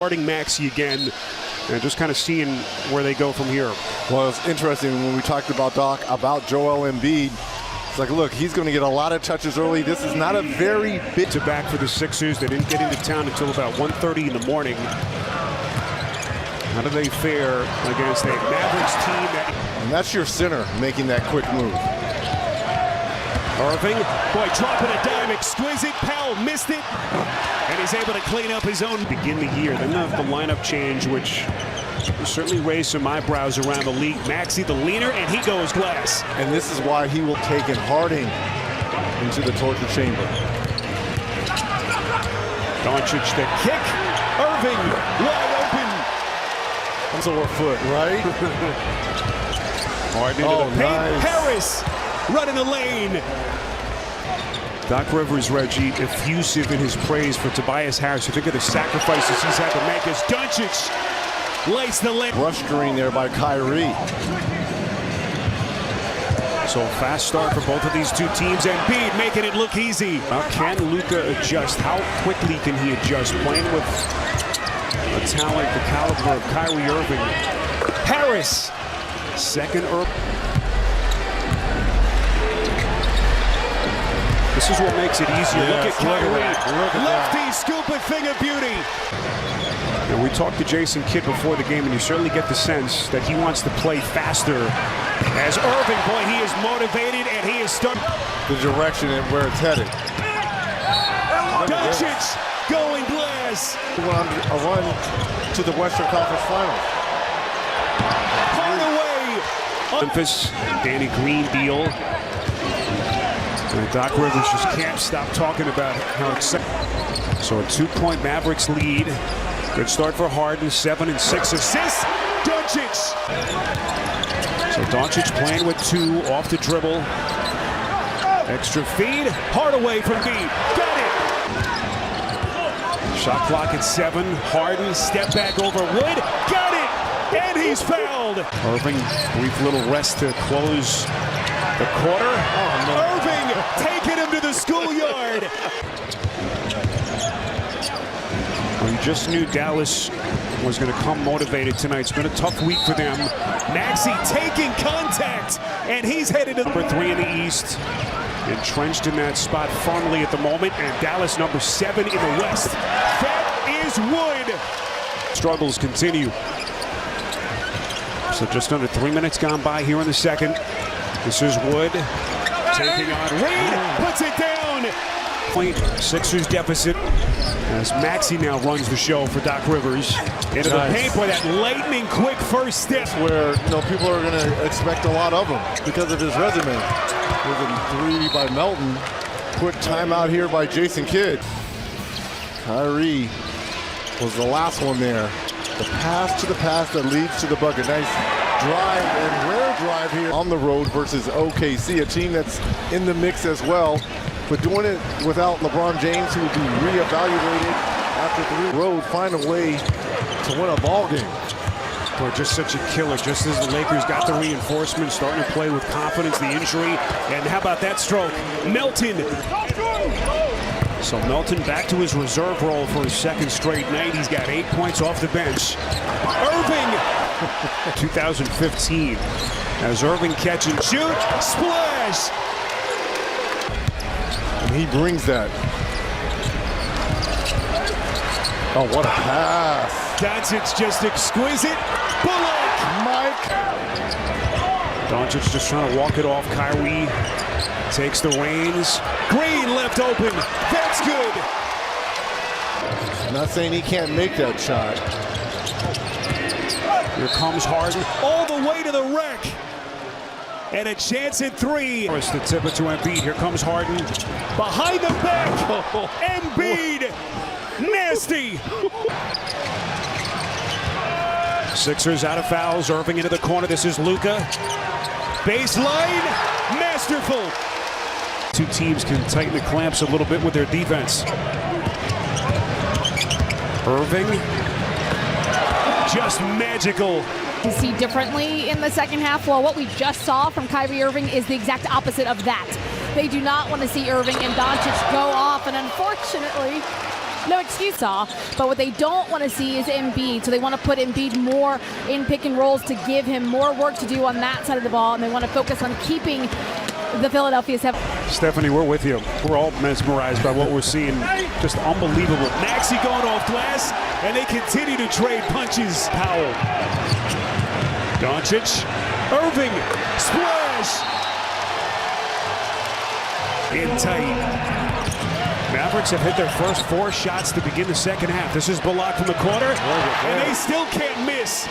Starting Maxey again, and just kind of seeing where they go from here. Well, it's interesting when we talked about Doc about Joel Embiid. It's like, look, he's going to get a lot of touches early. This is not a very big to back for the Sixers. They didn't get into town until about 1:30 in the morning. How do they fare against a Mavericks team? And that's your center making that quick move. Irving, boy, dropping a dime, exquisite. Powell missed it, and he's able to clean up his own. Begin the year, then the lineup change, which certainly raised some eyebrows around the league. Maxey, the leaner, and he goes glass. And this is why he will take it Harding into the torture chamber. Doncic, the kick. Irving, wide open. That's a foot, right? Hard into the paint. Nice. Harris running the lane. Doc Rivers, Reggie, effusive in his praise for Tobias Harris. You think of the sacrifices he's had to make as Doncic lays the lane. Rush screen there by Kyrie. So fast start for both of these two teams. Embiid making it look easy. Now can Luka adjust? How quickly can he adjust? Playing with a talent the caliber of Kyrie Irving. Harris, second This is what makes it easier. Yes, look at Kyrie. Look at Lefty scoop, a thing of beauty. And we talked to Jason Kidd before the game, and you certainly get the sense that he wants to play faster. As Irving, boy, he is motivated, and he is stuck. The direction and where it's headed. Doncic going glass. A run to the Western Conference Finals. Hardaway. Memphis, Danny Green deal. And Doc Rivers just can't stop talking about how excited. So a 2-point Mavericks lead. Good start for Harden, 7 and 6 assists. Doncic. So Doncic playing with 2 off the dribble. Extra feed. Hardaway from deep. Got it. Shot clock at 7. Harden step back over Wood. Got it. And he's fouled. Irving, brief little rest to close the quarter. Oh, no. Irving taking him to the schoolyard. Well, you just knew Dallas was going to come motivated tonight. It's been a tough week for them. Maxey taking contact, and he's headed to number 3 in the East. Entrenched in that spot firmly at the moment, and Dallas number 7 in the West. That is Wood. Struggles continue. So just under 3 minutes gone by here in the second. This is Wood taking on Reed, puts it down. Point Sixers deficit as Maxey now runs the show for Doc Rivers. Into the paint for that lightning quick first step. Where people are going to expect a lot of him because of his resume. There's a 3 by Melton. Quick timeout here by Jason Kidd. Kyrie was the last one there. The pass to the pass that leads to the bucket. Nice drive and rare drive here on the road versus OKC, a team that's in the mix as well, but doing it without LeBron James, who will be reevaluated after the road, find a way to win a ball game. Boy, just such a killer. Just as the Lakers got the reinforcement, starting to play with confidence, the injury, and how about that stroke? Melton. So Melton back to his reserve role for his second straight night. He's got 8 points off the bench. Irving, 2015, as Irving catch and shoot, splash. And he brings that. Oh, what a pass. Doncic just exquisite. Bullock. Mike. Doncic just trying to walk it off. Kyrie takes the reins. Green left open. That's good. I'm not saying he can't make that shot. Here comes Harden all the way to the rack. And a chance at 3. Forced to tip it to Embiid. Here comes Harden. Behind the back. Embiid. Nasty. Sixers out of fouls. Irving into the corner. This is Luka. Baseline. Masterful. Two teams can tighten the clamps a little bit with their defense. Irving. Just magical. To see differently in the second half. Well, what we just saw from Kyrie Irving is the exact opposite of that. They do not want to see Irving and Doncic go off, and unfortunately, no excuse. But what they don't want to see is Embiid, so they want to put Embiid more in pick and rolls to give him more work to do on that side of the ball, and they want to focus on keeping the Philadelphia 7. Stephanie, we're with you. We're all mesmerized by what we're seeing. Just unbelievable. Maxey going off glass, and they continue to trade punches. Powell. Doncic. Irving. Splash. In tight. Mavericks have hit their first 4 shots to begin the second half. This is Bullock from the corner, and they still can't miss.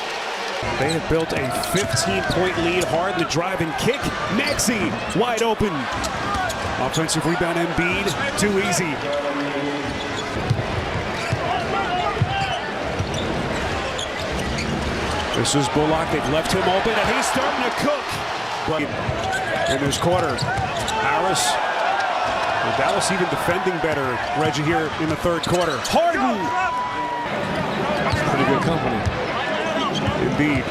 They have built a 15-point lead. Hard the drive and kick. Maxey wide open. Offensive rebound, Embiid. Too easy. This is Bullock. They've left him open, and he's starting to cook. In this quarter, Harris. Well, Dallas even defending better, Reggie, here in the third quarter. Harden! Pretty good company. Indeed.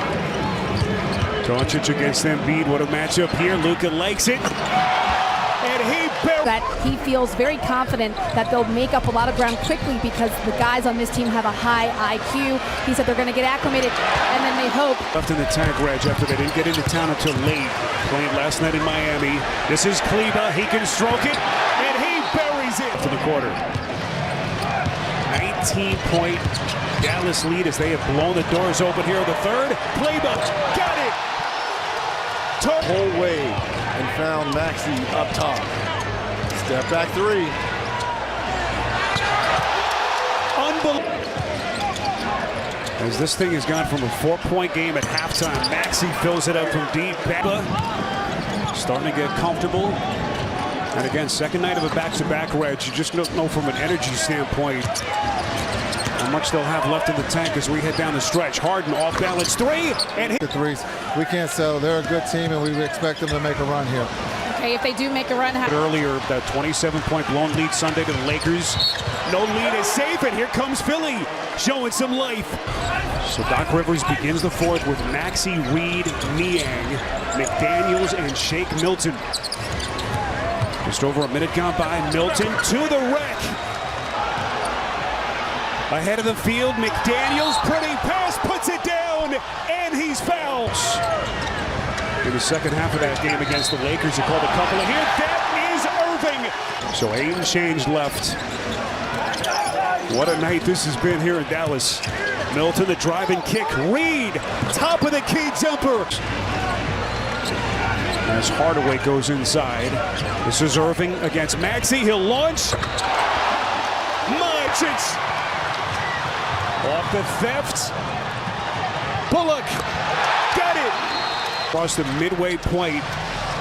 Doncic against Embiid. What a matchup here. Luka likes it. And he barely... That he feels very confident that they'll make up a lot of ground quickly because the guys on this team have a high IQ. He said they're going to get acclimated, and then they hope. Left in the tank, Reg, after they didn't get into town until late. Playing last night in Miami. This is Kleba. He can stroke it, and he buries it to the quarter. 19-point Dallas lead as they have blown the doors open here in the third. Kleba got it. Whole way and found Maxey up top. Step back 3. Unbelievable. As this thing has gone from a 4-point game at halftime, Maxey fills it up from deep. Starting to get comfortable. And again, second night of a back-to-back, Reg. You just don't know from an energy standpoint how much they'll have left in the tank as we head down the stretch. Harden off balance 3 and hit the threes. We can't settle. They're a good team, and we expect them to make a run here. Okay, if they do make a run. Earlier, that 27-point blown lead Sunday to the Lakers. No lead is safe, and here comes Philly showing some life. So Doc Rivers begins the fourth with Maxey, Reed, Niang, McDaniels, and Shake Milton. Just over a minute gone by. Milton to the rack. Ahead of the field, McDaniels, pretty pass, puts it down, and he's fouled. In the second half of that game against the Lakers, he called a couple of here. That is Irving. So 8 and change left. What a night this has been here in Dallas. Milton, the drive and kick. Reed, top of the key jumper. As Hardaway goes inside. This is Irving against Maxey. He'll launch. Magic. Off the theft. Bullock got it. Across the midway point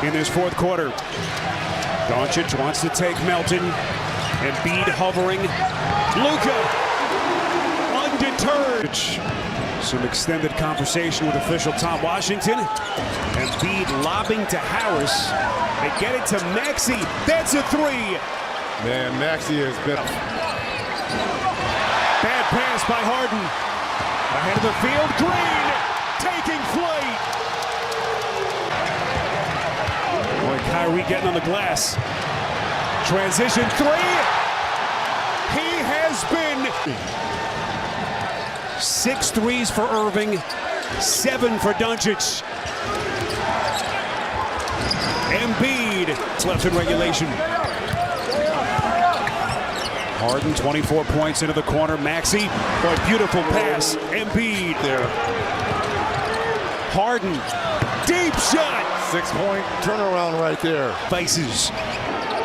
in this fourth quarter. Doncic wants to take Melton. Embiid hovering. Luka undeterred. Some extended conversation with official Tom Washington. Embiid lobbing to Harris. They get it to Maxey. That's a 3. Man, Maxey has been... Bad pass by Harden. Ahead of the field, Green taking flight. Boy, Kyrie getting on the glass. Transition 3. He has been 6 threes for Irving, 7 for Doncic. Embiid, it's left in regulation. Harden, 24 points into the corner. Maxey, boy, beautiful pass. Embiid there. Harden, deep shot. 6-point turnaround right there. Faces.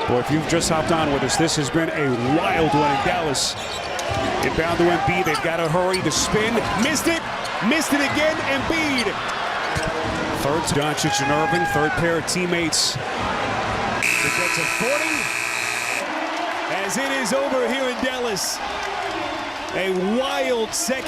Boy, if you've just hopped on with us, this has been a wild one in Dallas. Inbound to Embiid, they've got to hurry. The spin, missed it again. Embiid. Third to Doncic and Irving, third pair of teammates. To get to 40. As it is over here in Dallas. A wild second.